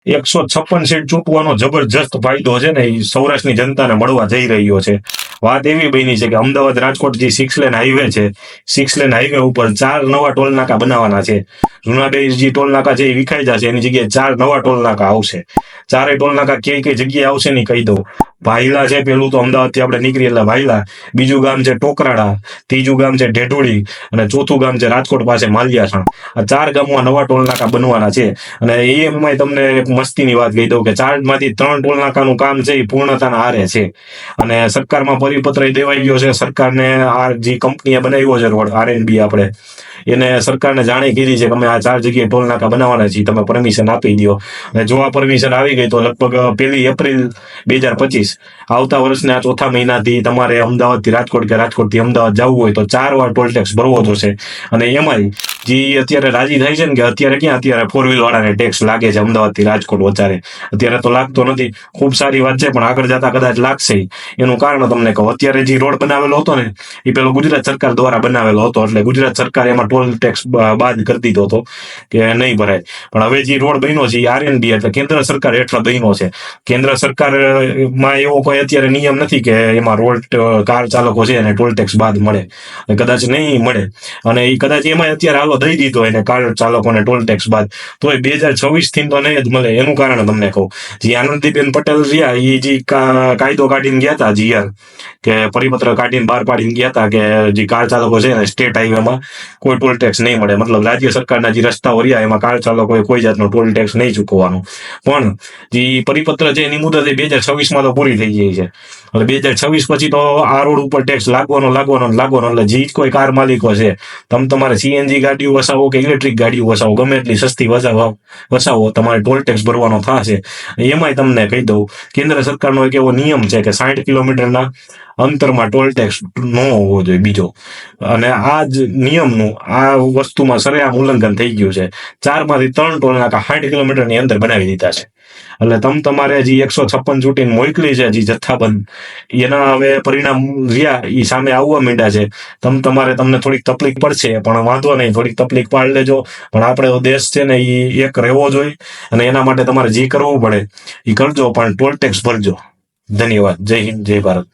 156 seat ચૂંટવાનો જબરજસ્ત ફાયદો છે ને એ સૌરાષ્ટ્રની જનતાને મળવા જઈ રહ્યો છે. વાત એવી બની છે કે અમદાવાદ રાજકોટ જે 6 લેન હાઈવે છે, 6 લેન હાઈવે ઉપર 4 નવા ટોલ નાકા બનાવવાના છે. જૂના બે જે ટોલ નાકા છે એ વિખાઈ જશે, એની જગ્યાએ 4 નવા ટોલ નાકા આવશે. 4 ટોલ નાકા કઈ કઈ જગ્યાએ આવશે ને કહી દઉં. ભાઈલા છે, પેલું તો અમદાવાદથી આપણે નીકળીએ એટલે ભાઈલા, બીજું ગામ છે ટોકરાડા, ત્રીજું ગામ છે ઢેઢોળી અને ચોથું ગામ છે રાજકોટ પાસે માલિયાસણ. આ 4 ગામમાં નવા ટોલ નાકા બનવાના છે. અને એમાં તમને એક મસ્તીની વાત કહી દઉં કે 4માંથી 3 ટોલ નાકાનું કામ છે એ પૂર્ણતાના આરે છે. અને સરકારમાં પરિપત્ર દેવાઈ ગયો છે. સરકારને આ જે કંપનીએ બનાવ્યો છે રોડ આરએનબી, આપણે એને સરકારને જાણી કીધી છે કે અમે આ 4 જગ્યાએ ટોલ નાકા બનાવવાના છીએ, તમે પરમિશન આપી દો. અને જો આ પરમિશન આવી ગઈ તો લગભગ 1 એપ્રિલ 2025 આવતા વર્ષના ચોથા મહિનાથી તમારે અમદાવાદથી રાજકોટ કે રાજકોટથી અમદાવાદ જવું હોય તો 4 વાર ટોલ ટેક્સ ભરવો થશે. અને એમાંય જે અત્યારે રાજી થાય છે ને કે અત્યારે 4 વ્હીલ વાળાને ટેક્સ લાગે છે અમદાવાદથી રાજકોટ વચારે, અત્યારે તો લાગતો નથી. ખૂબ સારી વાત છે, પણ આગળ જતા કદાચ લાગશે. એનું કારણ તમને કહું, અત્યારે જે રોડ બનાવેલો હતો ને એ પેલો ગુજરાત સરકાર દ્વારા બનાવેલો હતો, એટલે ગુજરાત સરકાર એમાં ટોલ ટેક્સ બાદ કરી દીધો હતો કે નહીં ભરાય. પણ હવે જે રોડ બન્યો છે એ આરએનબી એટલે કેન્દ્ર સરકાર હેઠળ બન્યો છે. કેન્દ્ર સરકારમાં એવો કોઈ અત્યારે નિયમ નથી કે એમાં રોડ કાર ચાલકો છે અને ટોલ ટેક્સ બાદ મળે, કદાચ નહીં મળે. અને એ કદાચ એમાં અત્યારે હાલો દઈ દીધો એને કાર ચાલકોને ટોલ ટેક્સ બાદ, તો એ 2026 થી તો નહીં જ મળે. એનું કારણ તમને કહું, જે આનંદીબેન પટેલ રહ્યા એ જે કાયદો કાઢીને ગયા હતા જીઆર કે પરિપત્ર કાઢીને બહાર પાડીને ગયા હતા કે જે કાર ચાલકો છે ને સ્ટેટ હાઈવેમાં કોઈ ટોલ ટેક્સ નહીં મળે, મતલબ રાજ્ય સરકારના જે રસ્તાઓ રહ્યા એમાં કાર ચાલકોએ કોઈ જાતનો ટોલ ટેક્સ નહીં ચૂકવવાનો. પણ જે પરિપત્ર છે એની મુદત 2026માં તો પૂરી થઈ ગઈ છે. એટલે 2026 પછી તો આ રોડ ઉપર ટેક્સ લાગવાનો. એટલે જે કોઈ કાર માલિકો છે, તમારે સીએનજી ગાડીઓ વસાવો કે ઇલેક્ટ્રિક ગાડીઓ વસાવો, ગમે એટલી સસ્તી વસાવો, તમારે ટોલ ટેક્સ ભરવાનો થશે. એમાંય તમને કહી દઉં, કેન્દ્ર સરકારનો એક એવો નિયમ છે કે 60 કિલોમીટરના અંતરમાં ટોલ ટેક્સ ન હોવો જોઈએ બીજો. અને આ જ નિયમનું આ વસ્તુમાં સરેઆમ ઉલ્લંઘન થઈ ગયું છે. 4માંથી 3 ટોલ નાકા 60 કિલોમીટરની અંદર બનાવી દીધા છે. એટલે તમારે જે 156 ચૂંટીને મોકલી છે જે જથ્થાબંધ, એના હવે પરિણામ રહ્યા એ સામે આવવા માંડ્યા છે. તમને થોડીક તકલીફ પડશે, પણ વાંધો નહીં, થોડીક તકલીફ પાડી લેજો. પણ આપણે દેશ છે ને એ એક રહેવો જોઈએ, અને એના માટે તમારે જે કરવું પડે એ કરજો, પણ ટોલ ટેક્સ ભરજો. ધન્યવાદ. જય હિન્દ, જય ભારત.